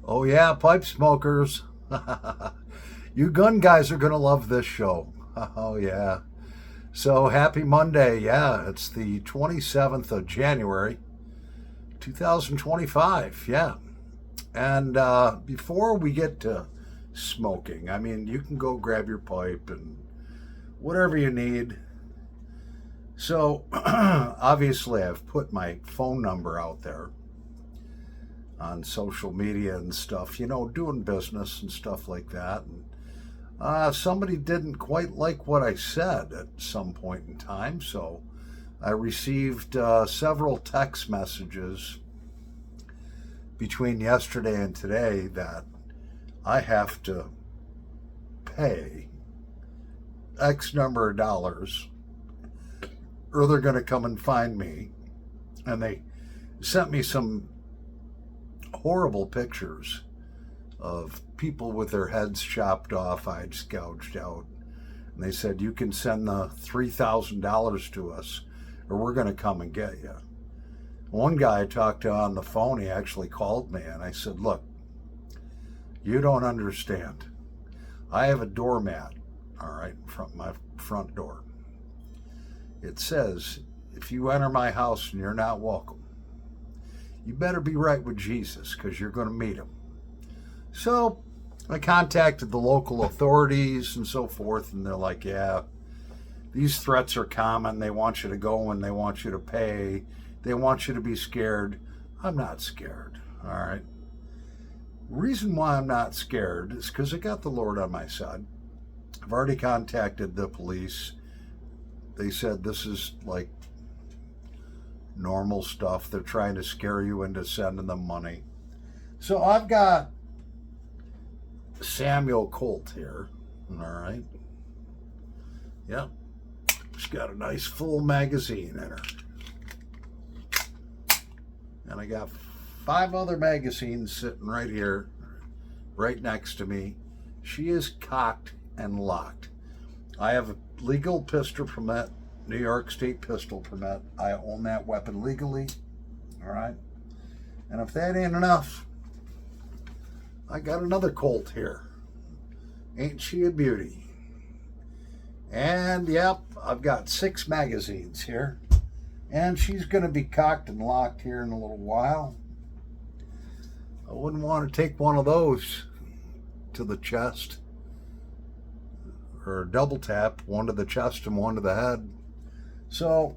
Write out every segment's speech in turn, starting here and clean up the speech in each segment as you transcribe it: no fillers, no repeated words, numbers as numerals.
Oh, yeah, pipe smokers. You gun guys are going to love this show. Oh, yeah. So happy Monday. Yeah, it's the 27th of January, 2025. Yeah. And before we get to smoking, I mean, you can go grab your pipe and whatever you need. So obviously, I've put my phone number out there on social media and stuff, doing business and stuff like that. And somebody didn't quite like what I said at some point in time, so I received several text messages between yesterday and today that I have to pay X number of dollars or they're going to come and find me. And they sent me some horrible pictures of people with their heads chopped off, eyes gouged out. And they said, you can send the $3,000 to us or we're going to come and get you. One guy I talked to on the phone, he actually called me and I said, look, you don't understand. I have a doormat, all right, in front of my front door. It says, if you enter my house and you're not welcome, you better be right with Jesus because you're going to meet him. So I contacted the local authorities and so forth, and they're like, yeah, these threats are common. They want you to go and they want you to pay. They want you to be scared. I'm not scared, all right? Reason why I'm not scared is because I got the Lord on my side. I've already contacted the police. They said this is like normal stuff. They're trying to scare you into sending them money. So I've got Samuel Colt here, all right? Yep. She's got a nice full magazine in her. And I got 5 other magazines sitting right here, right next to me. She is cocked and locked. I have a legal pistol permit, New York State pistol permit. I own that weapon legally, all right? And if that ain't enough, I got another Colt here. Ain't she a beauty? And yep, I've got 6 magazines here. And she's going to be cocked and locked here in a little while. I wouldn't want to take one of those to the chest. Or a double tap, one to the chest and one to the head. So,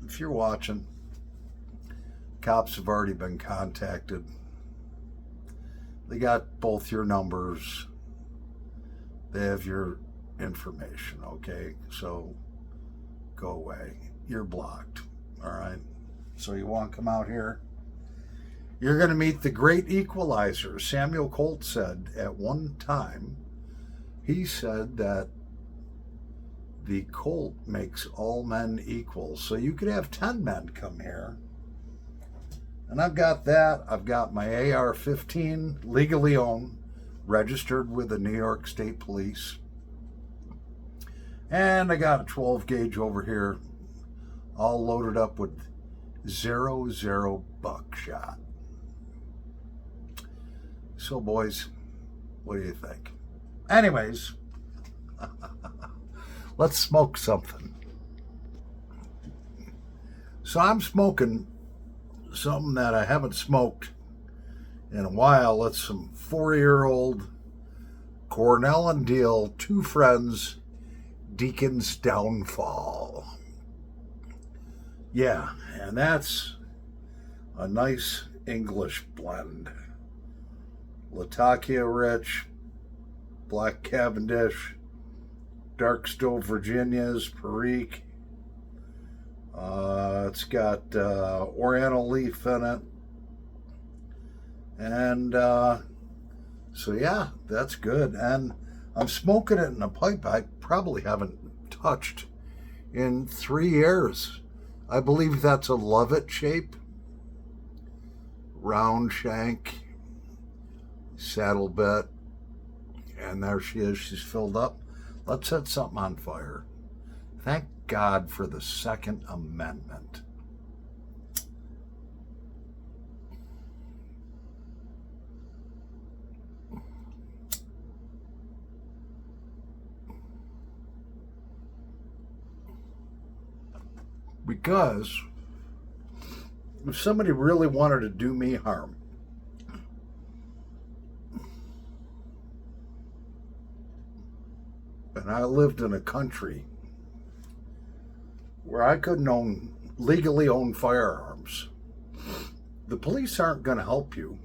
if you're watching, cops have already been contacted. They got both your numbers. They have your information, okay? So, go away. You're blocked, all right? So you want to come out here? You're going to meet the great equalizer. Samuel Colt said at one time, he said that the Colt makes all men equal. So you could have 10 men come here. And I've got that. I've got my AR-15, legally owned, registered with the New York State Police. And I got a 12 gauge over here, all loaded up with 00 buckshot. So boys, what do you think? Anyways, let's smoke something. So I'm smoking something that I haven't smoked in a while. It's some 4-year-old Cornell and Deal, Two Friends, Deacon's Downfall. Yeah, and that's a nice English blend. Latakia Rich, Black Cavendish, Dark Stove Virginias, Perique. It's got Oriental leaf in it. And so yeah, that's good. And I'm smoking it in a pipe I probably haven't touched in 3 years. I believe that's a Lovett shape. Round shank, saddle bit. And there she is. She's filled up. Let's set something on fire. Thank God for the Second Amendment. Because if somebody really wanted to do me harm, and I lived in a country where I couldn't legally own firearms, the police aren't going to help you.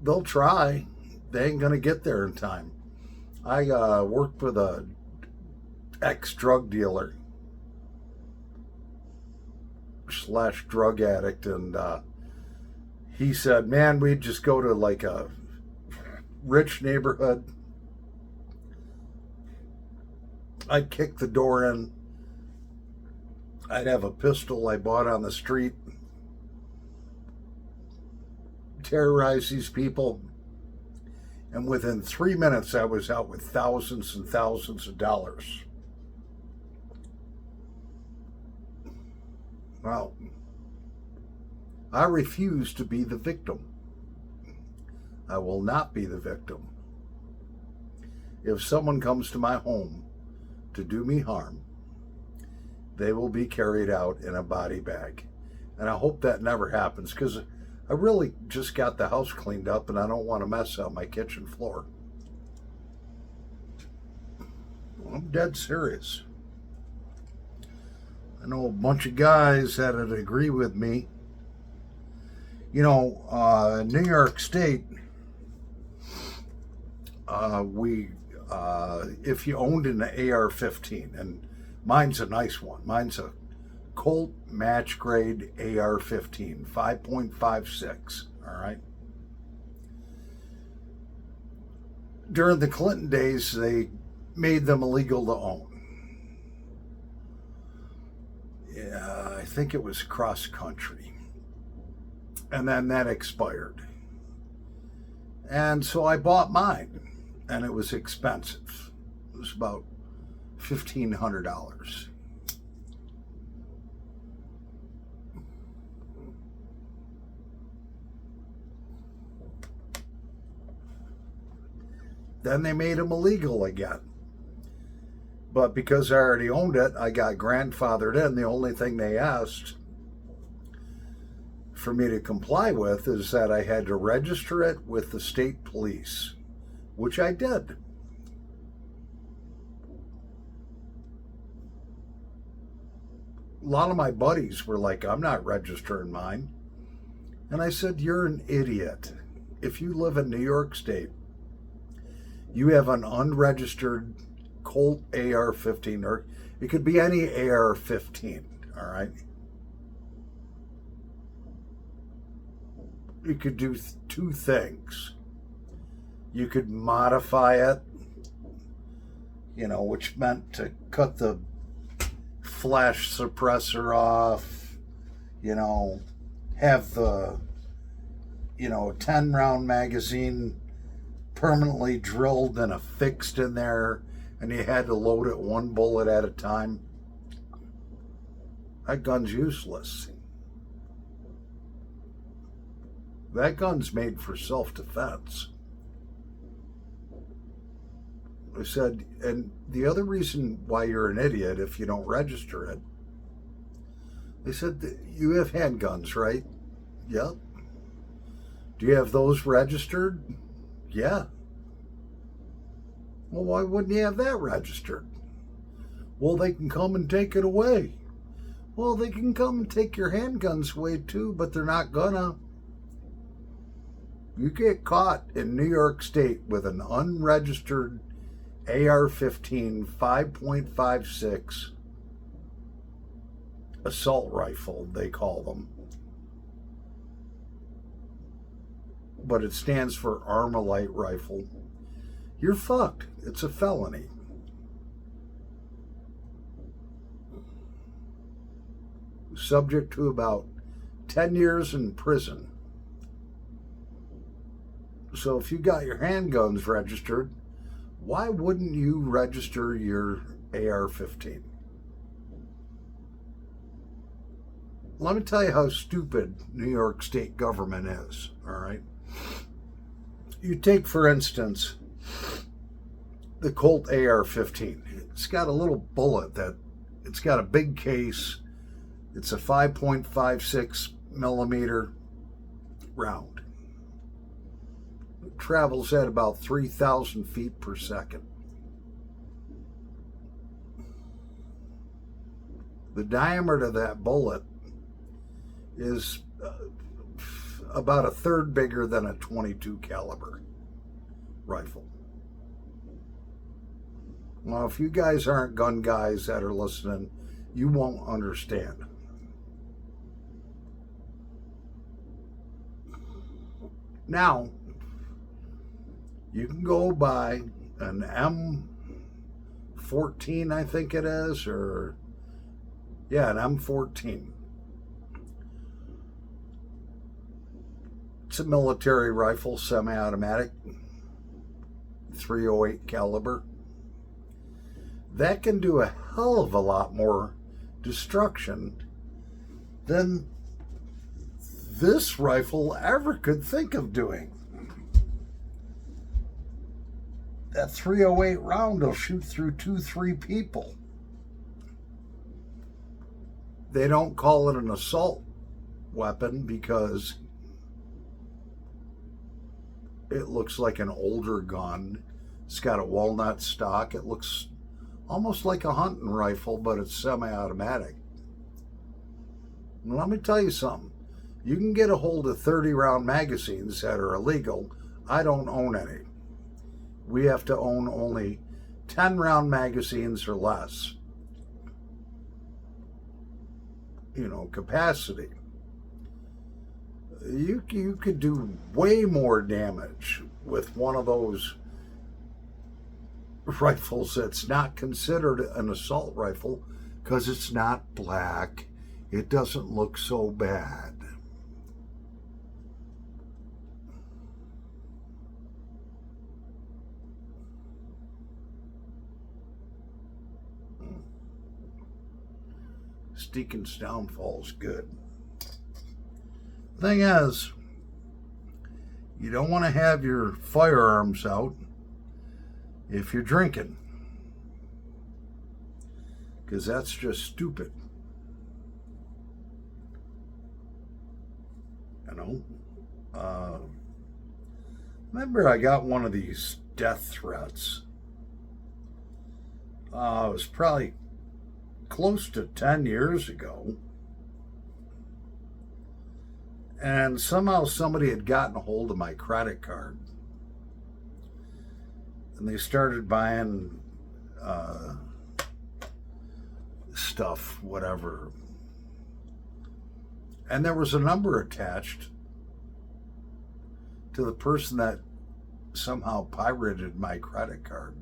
They'll try. They ain't going to get there in time. I worked with a ex-drug dealer / drug addict, and he said, man, we'd just go to like a rich neighborhood. I'd kick the door in. I'd have a pistol I bought on the street, terrorize these people, and within 3 minutes I was out with thousands and thousands of dollars. Well, I refuse to be the victim. I will not be the victim. If someone comes to my home to do me harm, they will be carried out in a body bag. And I hope that never happens, because I really just got the house cleaned up and I don't want to mess up my kitchen floor. I'm dead serious. I know a bunch of guys that'd agree with me. You know, in New York State, if you owned an AR-15, and mine's a nice one. Mine's a Colt match grade AR-15, 5.56, all right? During the Clinton days, they made them illegal to own. Yeah, I think it was cross country. And then that expired. And so I bought mine, and it was expensive. It was about $1,500. Then they made them illegal again. But because I already owned it, I got grandfathered in. The only thing they asked for me to comply with is that I had to register it with the state police, which I did. A lot of my buddies were like, I'm not registering mine. And I said, you're an idiot. If you live in New York State, you have an unregistered Colt AR-15, or it could be any AR-15, all right? You could do two things. You could modify it, you know, which meant to cut the flash suppressor off, you know, have the, 10-round magazine permanently drilled and affixed in there, and you had to load it one bullet at a time. That gun's useless. That gun's made for self-defense. I said, and the other reason why you're an idiot if you don't register it, they said, you have handguns, right? Yep. Do you have those registered? Yeah. Well, why wouldn't you have that registered? Well, they can come and take it away. Well, they can come and take your handguns away too, but they're not gonna. You get caught in New York State with an unregistered AR-15 5.56 assault rifle, they call them. But it stands for Armalite rifle. You're fucked. It's a felony. Subject to about 10 years in prison. So if you got your handguns registered, why wouldn't you register your AR-15? Let me tell you how stupid New York State government is, all right? You take, for instance, the Colt AR-15. It's got a little bullet that it's got a big case. It's a 5.56 millimeter round. It travels at about 3,000 feet per second. The diameter of that bullet is about a third bigger than a .22 caliber rifle. Now, if you guys aren't gun guys that are listening, you won't understand. Now, you can go buy an M14, I think it is, an M14. It's a military rifle, semi-automatic, .308 caliber. That can do a hell of a lot more destruction than this rifle ever could think of doing. That .308 round will shoot through 2-3 people. They don't call it an assault weapon because it looks like an older gun. It's got a walnut stock. It looks almost like a hunting rifle, but it's semi-automatic. Let me tell you something. You can get a hold of 30-round magazines that are illegal. I don't own any. We have to own only 10-round magazines or less. Capacity. You could do way more damage with one of those rifles that's not considered an assault rifle because it's not black. It doesn't look so bad. Deacon's downfall is good. Thing is, you don't want to have your firearms out if you're drinking, because that's just stupid. Remember I got one of these death threats. It was probably close to 10 years ago, and somehow somebody had gotten a hold of my credit card, and they started buying stuff, whatever, and there was a number attached to the person that somehow pirated my credit card.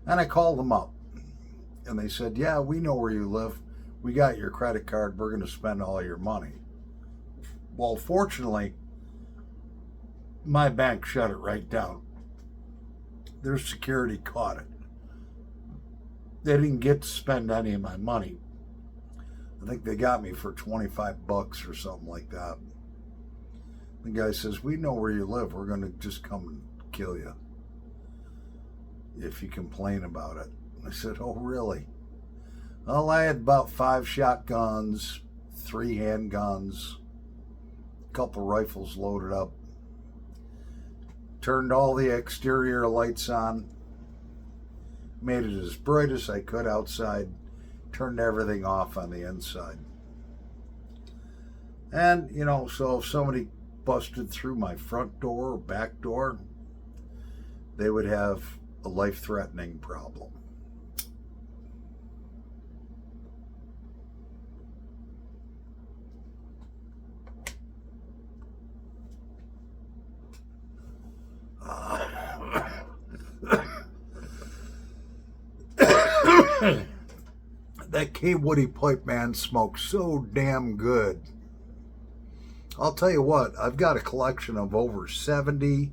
And I called them up, and they said, yeah, we know where you live. We got your credit card. We're going to spend all your money. Well, fortunately, my bank shut it right down. Their security caught it. They didn't get to spend any of my money. I think they got me for $25 or something like that. The guy says, we know where you live. We're going to just come and kill you if you complain about it. I said, oh, really? Well, I had about 5 shotguns, 3 handguns, a couple rifles loaded up. Turned all the exterior lights on, made it as bright as I could outside, turned everything off on the inside. And, so if somebody busted through my front door or back door, they would have a life-threatening problem. That K. Woody pipe, man, smokes so damn good. I'll tell you what, I've got a collection of over 70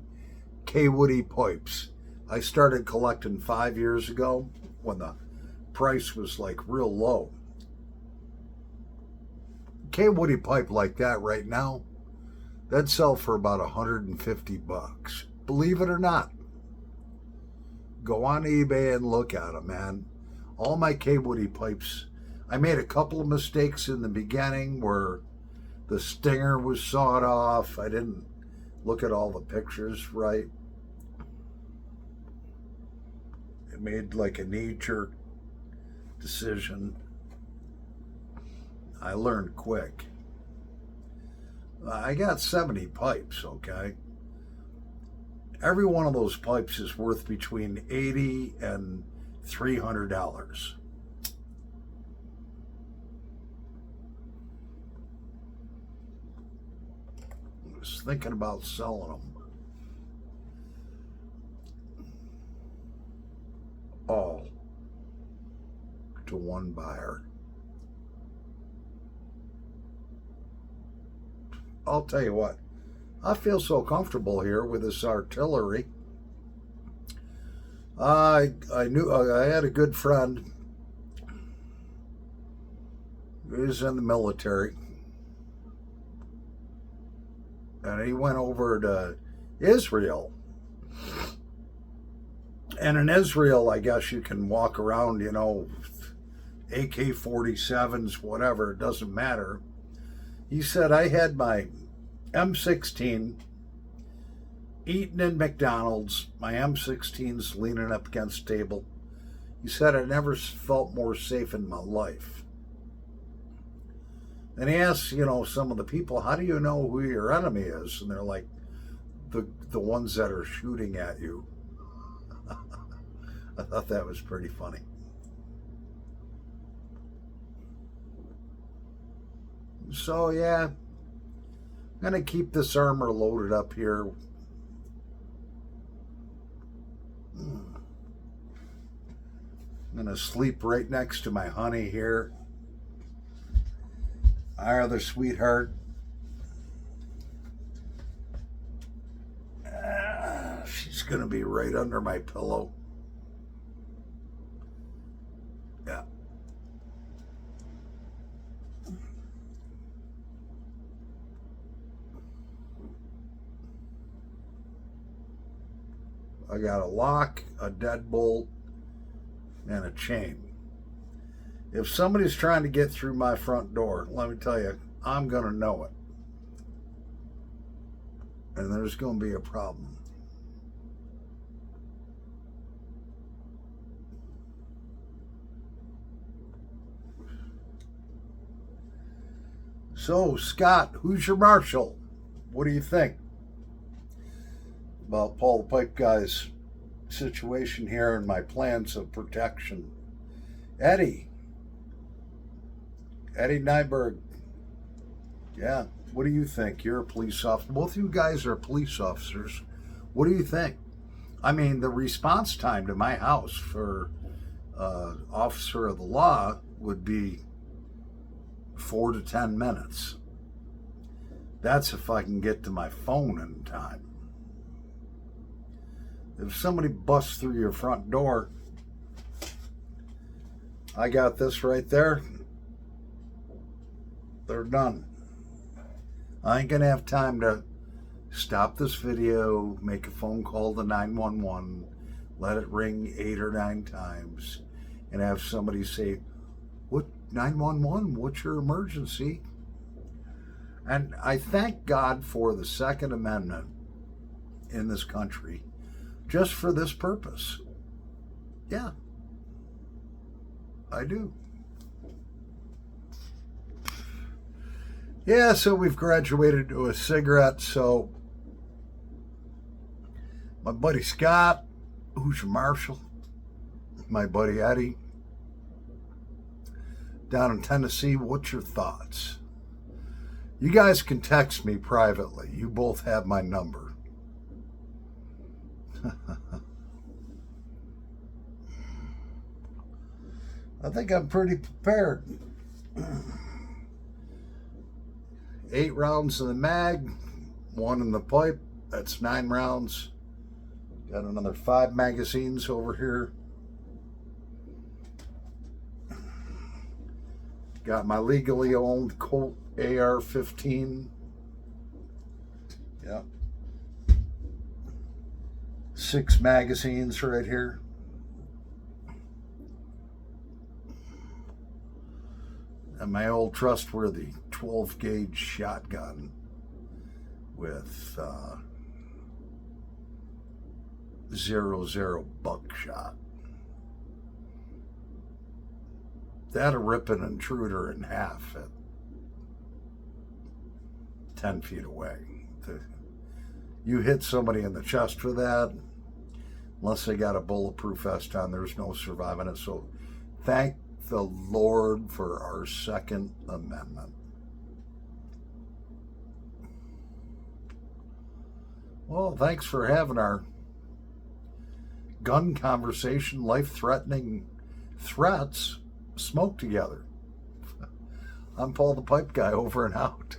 K. Woody pipes. I started collecting 5 years ago when the price was like real low. K. Woody pipe like that right now, that'd sell for about $150. Believe it or not. Go on eBay and look at them, man. all my K-Woody pipes. I made a couple of mistakes in the beginning where the stinger was sawed off. I didn't look at all the pictures right. It made like a knee-jerk decision. I learned quick. I got 70 pipes, okay? Every one of those pipes is worth between $80 and $300. I was thinking about selling them. All to one buyer. I'll tell you what, I feel so comfortable here with this artillery. I knew I had a good friend who was in the military, and he went over to Israel. And in Israel, I guess you can walk around, you know, AK-47s, whatever, it doesn't matter. He said, I had my M16 eating in McDonald's, my M16's leaning up against the table. He said, I never felt more safe in my life. And he asked, you know, some of the people, how do you know who your enemy is? And they're like, the ones that are shooting at you. I thought that was pretty funny. So yeah, I'm gonna keep this armor loaded up here. I'm gonna sleep right next to my honey here. Our other sweetheart. She's gonna be right under my pillow. Yeah. I got a lock, a deadbolt, and a chain. If somebody's trying to get through my front door, let me tell you, I'm going to know it. And there's going to be a problem. So, Scott, who's your marshal? What do you think about Paul the Pipe Guy's situation here and my plans of protection? Eddie Nyberg. Yeah, what do you think? You're a police officer. Both of you guys are police officers. What do you think? I mean, the response time to my house for officer of the law would be 4 to 10 minutes. That's if I can get to my phone in time. If somebody busts through your front door, I got this right there. They're done. I ain't gonna have time to stop this video, make a phone call to 911, let it ring 8 or 9 times, and have somebody say, "What 911? What's your emergency?" And I thank God for the Second Amendment in this country, just for this purpose. Yeah, I do. Yeah, so we've graduated to a cigarette. So my buddy Scott, who's your marshal, my buddy Eddie, down in Tennessee, what's your thoughts? You guys can text me privately. You both have my number. I think I'm pretty prepared. 8 rounds in the mag, 1 in the pipe. That's 9 rounds. Got another 5 magazines over here. Got my legally owned Colt AR-15. Yep. 6 magazines right here. my old trustworthy 12 gauge shotgun with 00 buckshot. That'll rip an intruder in half at 10 feet away. You hit somebody in the chest with that, unless they got a bulletproof vest on, there's no surviving it. So thank the Lord for our Second Amendment. Well, thanks for having our gun conversation, life-threatening threats, smoke together. I'm Paul the Pipe Guy, over and out.